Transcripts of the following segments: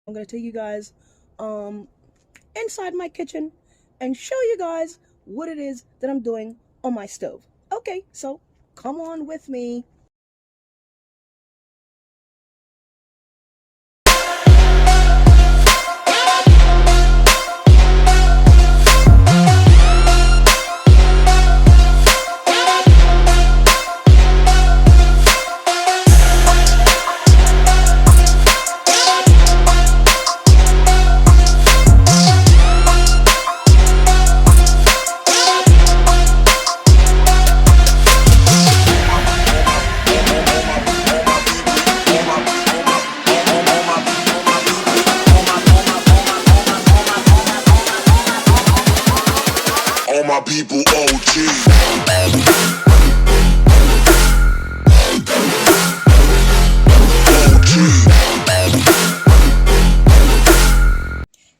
I'm going to take you guys inside my kitchen and show you guys what it is that I'm doing on my stove. Okay, so come on with me. All my people OG.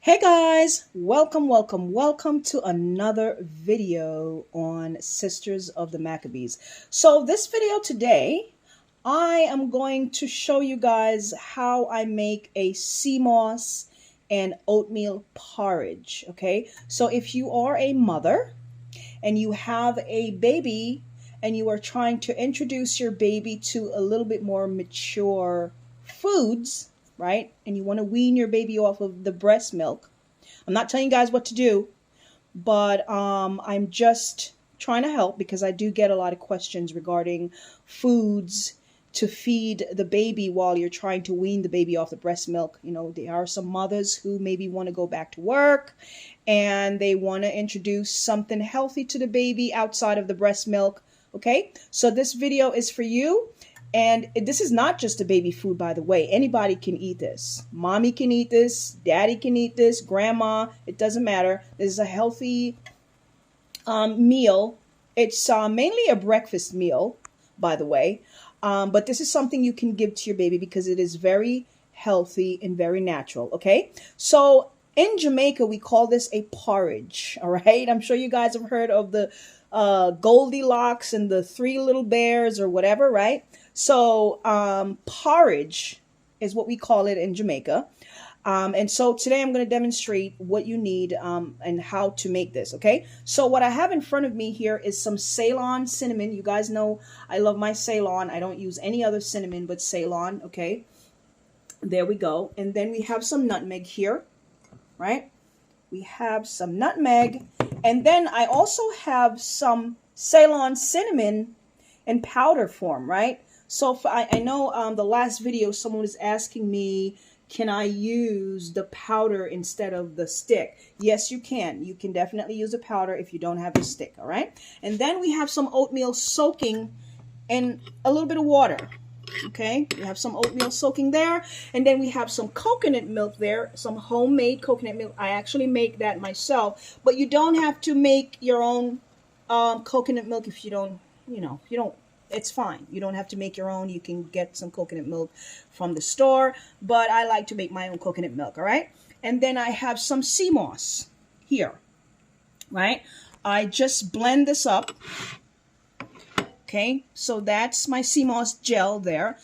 Hey guys, welcome to another video on Sisters of the Maccabees. So this video today, I am going to show you guys how I make a sea moss and oatmeal porridge. Okay, so if you are a mother and you have a baby and you are trying to introduce your baby to a little bit more mature foods, right? And you want to wean your baby off of the breast milk. I'm not telling you guys what to do, but I'm just trying to help because I do get a lot of questions regarding foods to feed the baby while you're trying to wean the baby off the breast milk. You know, there are some mothers who maybe want to go back to work and they want to introduce something healthy to the baby outside of the breast milk. Okay, so this video is for you. And this is not just a baby food, by the way. Anybody can eat this. Mommy can eat this. Daddy can eat this. Grandma. It doesn't matter. This is a healthy meal. It's mainly a breakfast meal, by the way. But this is something you can give to your baby because it is very healthy and very natural. Okay. So in Jamaica, we call this a porridge. All right. I'm sure you guys have heard of the Goldilocks and the Three Little Bears or whatever, right? So porridge is what we call it in Jamaica. And so today I'm going to demonstrate what you need and how to make this, okay? So what I have in front of me here is some Ceylon cinnamon. You guys know I love my Ceylon. I don't use any other cinnamon but Ceylon, okay? There we go. And then we have some nutmeg here, right? We have some nutmeg. And then I also have some Ceylon cinnamon in powder form, right? So I know the last video someone was asking me, can I use the powder instead of the stick? Yes, you can. You can definitely use the powder if you don't have the stick, all right? And then we have some oatmeal soaking in a little bit of water, okay? We have some oatmeal soaking there. And then we have some coconut milk there, some homemade coconut milk. I actually make that myself. But you don't have to make your own coconut milk if you don't, it's fine. You don't have to make your own. You can get some coconut milk from the store, but I like to make my own coconut milk, all right? And then I have some sea moss here, right? I just blend this up, okay? So that's my sea moss gel there.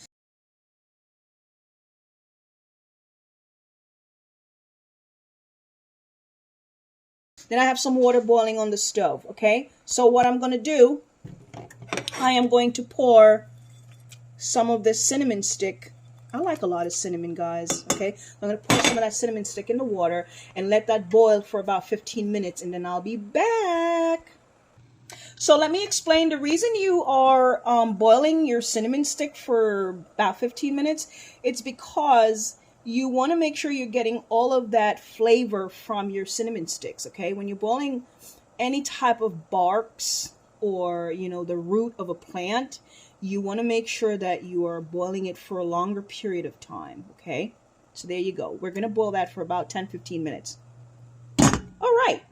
Then I have some water boiling on the stove, okay? So what I'm going to do, I am going to pour some of this cinnamon stick. I like a lot of cinnamon, guys, okay? I'm going to pour some of that cinnamon stick in the water and let that boil for about 15 minutes, and then I'll be back. So let me explain the reason you are boiling your cinnamon stick for about 15 minutes. It's because you want to make sure you're getting all of that flavor from your cinnamon sticks, okay? When you're boiling any type of barks or, the root of a plant, you want to make sure that you are boiling it for a longer period of time, okay? So there you go. We're going to boil that for about 10-15 minutes. All right.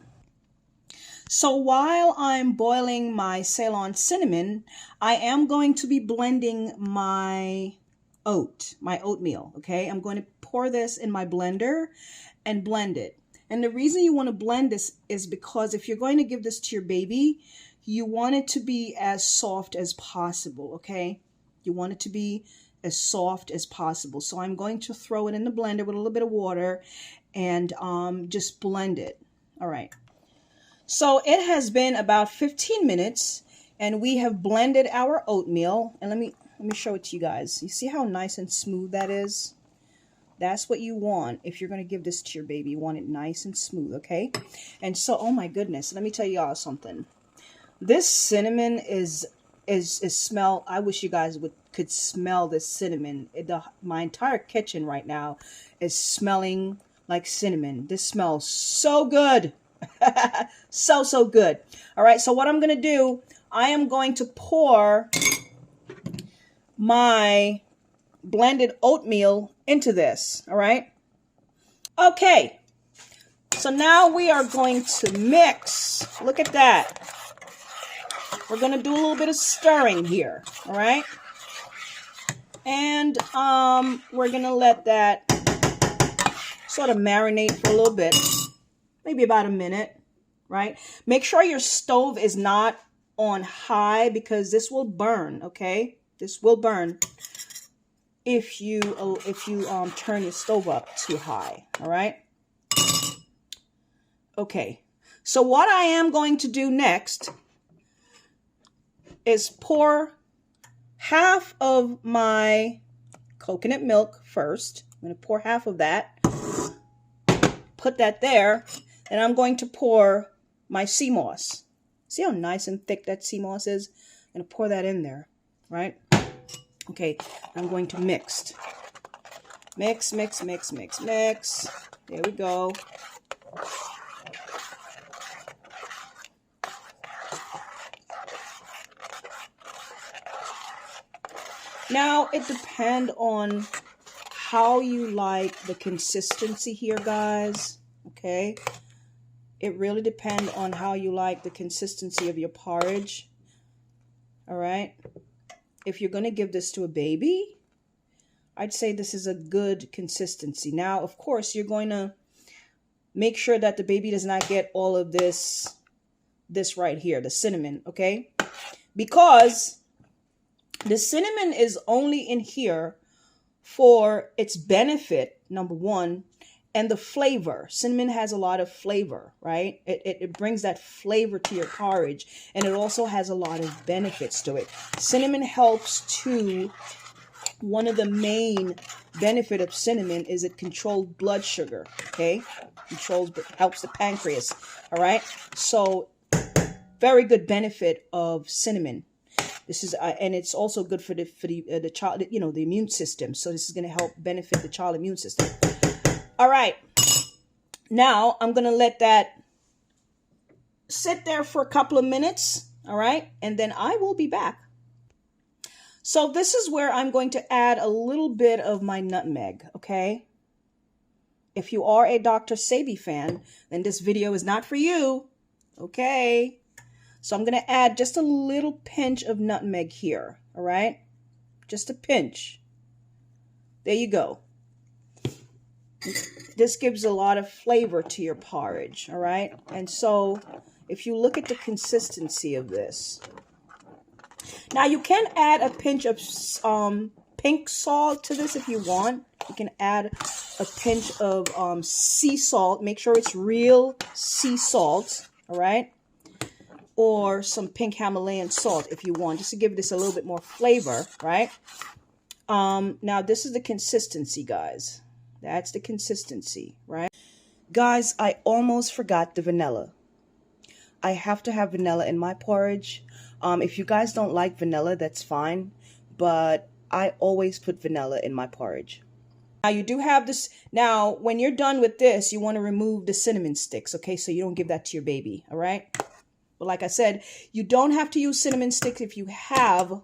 So while I'm boiling my Ceylon cinnamon, I am going to be blending my oatmeal, okay? I'm going to pour this in my blender and blend it. And the reason you want to blend this is because if you're going to give this to your baby, you want it to be as soft as possible, okay? You want it to be as soft as possible. So I'm going to throw it in the blender with a little bit of water and just blend it. All right. So it has been about 15 minutes and we have blended our oatmeal. And let me show it to you guys. You see how nice and smooth that is? That's what you want if you're going to give this to your baby. You want it nice and smooth, okay? And so, oh my goodness, let me tell y'all something. This cinnamon is smell. I wish you guys could smell this cinnamon. My entire kitchen right now is smelling like cinnamon. This smells so good. So good. All right, so what I'm going to do, I am going to pour my blended oatmeal into this. All right. Okay. So now we are going to mix. Look at that. We're going to do a little bit of stirring here. All right. And we're going to let that sort of marinate for a little bit. Maybe about a minute. Right. Make sure your stove is not on high because this will burn. Okay. This will burn if you turn your stove up too high. All right. Okay. So what I am going to do next is pour half of my coconut milk first. I'm going to pour half of that. Put that there. And I'm going to pour my sea moss. See how nice and thick that sea moss is? I'm going to pour that in there. Right? Okay, I'm going to mix. Mix. There we go. Now, it depends on how you like the consistency here, guys. Okay? It really depends on how you like the consistency of your porridge. All right? If you're going to give this to a baby, I'd say this is a good consistency. Now, of course, you're going to make sure that the baby does not get all of this right here, the cinnamon, okay? Because the cinnamon is only in here for its benefit, number one, and the flavor. Cinnamon has a lot of flavor, right? It brings that flavor to your porridge, and it also has a lot of benefits to it. Cinnamon helps to, one of the main benefit of cinnamon is it controls blood sugar, okay? Helps the pancreas, all right? So, very good benefit of cinnamon. This is, and it's also good for the child, the immune system. So this is going to help benefit the child immune system. All right. Now I'm going to let that sit there for a couple of minutes. All right. And then I will be back. So this is where I'm going to add a little bit of my nutmeg. Okay. If you are a Dr. Sebi fan, then this video is not for you. Okay. So I'm going to add just a little pinch of nutmeg here. All right. Just a pinch. There you go. This gives a lot of flavor to your porridge, all right? And so if you look at the consistency of this. Now you can add a pinch of pink salt to this if you want. You can add a pinch of sea salt. Make sure it's real sea salt, all right? Or some pink Himalayan salt if you want, just to give this a little bit more flavor, right? Now this is the consistency, guys. That's the consistency, right? Guys, I almost forgot the vanilla. I have to have vanilla in my porridge. If you guys don't like vanilla, that's fine. But I always put vanilla in my porridge. Now you do have this. Now, when you're done with this, you want to remove the cinnamon sticks, okay? So you don't give that to your baby, all right? But like I said, you don't have to use cinnamon sticks if you have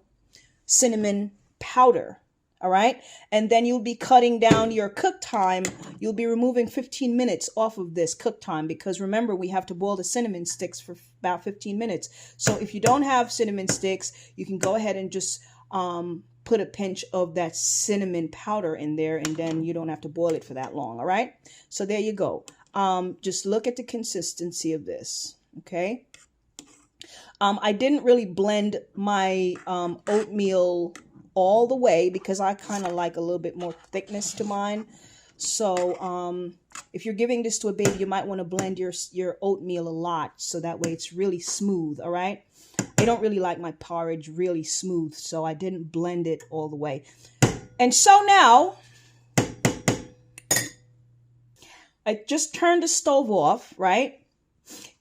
cinnamon powder. All right. And then you'll be cutting down your cook time. You'll be removing 15 minutes off of this cook time because remember, we have to boil the cinnamon sticks for about 15 minutes. So if you don't have cinnamon sticks, you can go ahead and just put a pinch of that cinnamon powder in there and then you don't have to boil it for that long. All right. So there you go. Just look at the consistency of this. Okay. I didn't really blend my oatmeal all the way because I kind of like a little bit more thickness to mine. So if you're giving this to a baby, you might want to blend your oatmeal a lot so that way it's really smooth, all right? I don't really like my porridge really smooth, so I didn't blend it all the way. And so now, I just turned the stove off, right?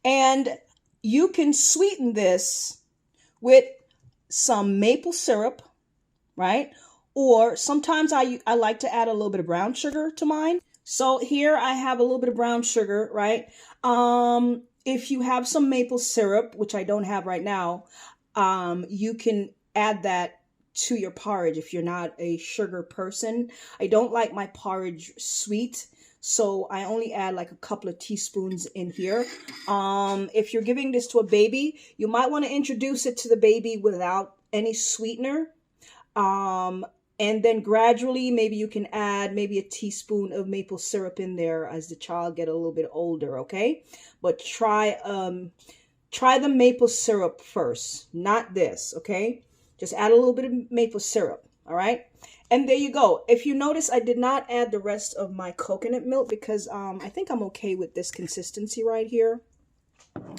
And you can sweeten this with some maple syrup, right? Or sometimes I like to add a little bit of brown sugar to mine. So here I have a little bit of brown sugar, right? If you have some maple syrup, which I don't have right now, you can add that to your porridge if you're not a sugar person. I don't like my porridge sweet, so I only add like a couple of teaspoons in here. If you're giving this to a baby, you might want to introduce it to the baby without any sweetener. And then gradually, maybe you can add maybe a teaspoon of maple syrup in there as the child get a little bit older, okay? But try the maple syrup first, not this, okay? Just add a little bit of maple syrup, all right? And there you go. If you notice, I did not add the rest of my coconut milk because I think I'm okay with this consistency right here.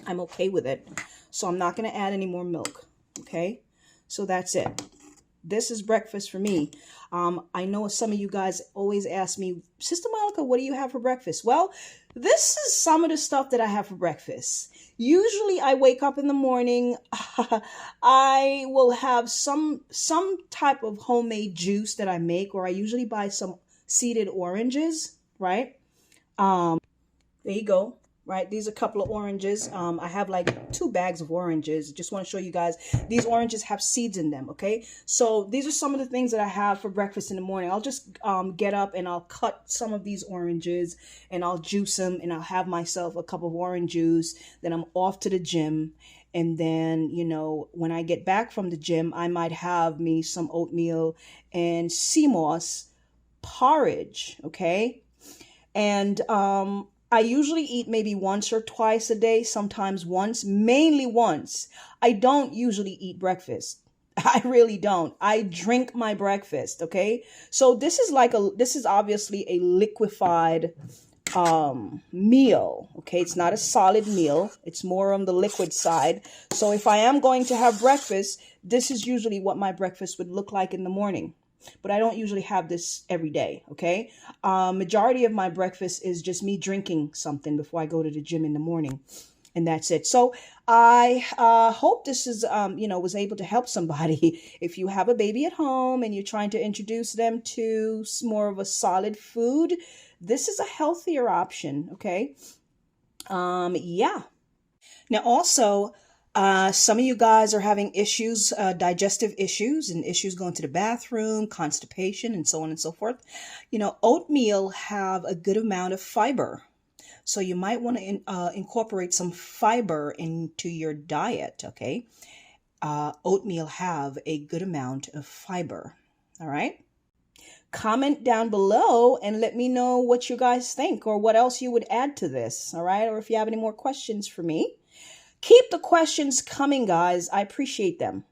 I'm okay with it. So I'm not going to add any more milk, okay? So that's it. This is breakfast for me. I know some of you guys always ask me, Sister Monica, what do you have for breakfast? Well, this is some of the stuff that I have for breakfast. Usually I wake up in the morning, I will have some type of homemade juice that I make, or I usually buy some seeded oranges, right? There you go. Right, these are a couple of oranges. I have like 2 bags of oranges. Just want to show you guys these oranges have seeds in them. Okay, so these are some of the things that I have for breakfast in the morning. I'll just get up and I'll cut some of these oranges and I'll juice them, and I'll have myself a cup of orange juice. Then I'm off to the gym, and then, you know, when I get back from the gym, I might have me some oatmeal and sea moss porridge. Okay, and I usually eat maybe once or twice a day, sometimes once, mainly once. I don't usually eat breakfast. I really don't. I drink my breakfast, okay? So this is obviously a liquefied meal, okay? It's not a solid meal. It's more on the liquid side. So if I am going to have breakfast, this is usually what my breakfast would look like in the morning. But I don't usually have this every day, okay? Majority of my breakfast is just me drinking something before I go to the gym in the morning. And that's it. So I hope this is, was able to help somebody. If you have a baby at home and you're trying to introduce them to more of a solid food, this is a healthier option, okay? Yeah. Now also, some of you guys are having issues, digestive issues and issues going to the bathroom, constipation, and so on and so forth. You know, oatmeal have a good amount of fiber. So you might want to incorporate some fiber into your diet, okay? Oatmeal have a good amount of fiber, all right? Comment down below and let me know what you guys think or what else you would add to this, all right? Or if you have any more questions for me. Keep the questions coming, guys. I appreciate them.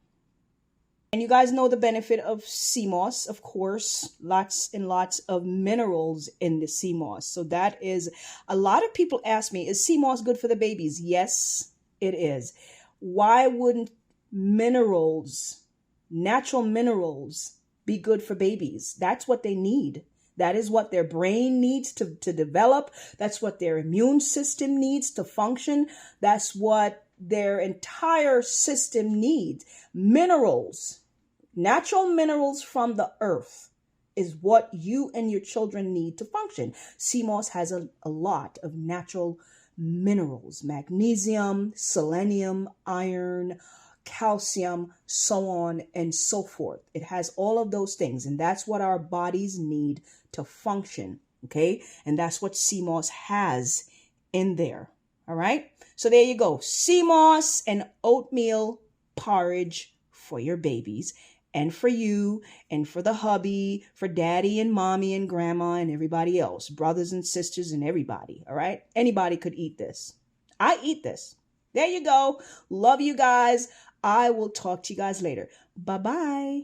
And you guys know the benefit of sea moss, of course. Lots and lots of minerals in the sea moss. So that is, a lot of people ask me, is sea moss good for the babies? Yes, it is. Why wouldn't minerals, natural minerals, be good for babies? That's what they need. That is what their brain needs to develop. That's what their immune system needs to function. That's what their entire system needs. Minerals, natural minerals from the earth is what you and your children need to function. Sea moss has a lot of natural minerals, magnesium, selenium, iron, calcium, so on and so forth. It has all of those things, and that's what our bodies need to function, okay? And that's what sea moss has in there, all right? So there you go, sea moss and oatmeal porridge for your babies and for you and for the hubby, for daddy and mommy and grandma and everybody else, brothers and sisters and everybody, all right? Anybody could eat this. I eat this. There you go. Love you guys. I will talk to you guys later. Bye-bye.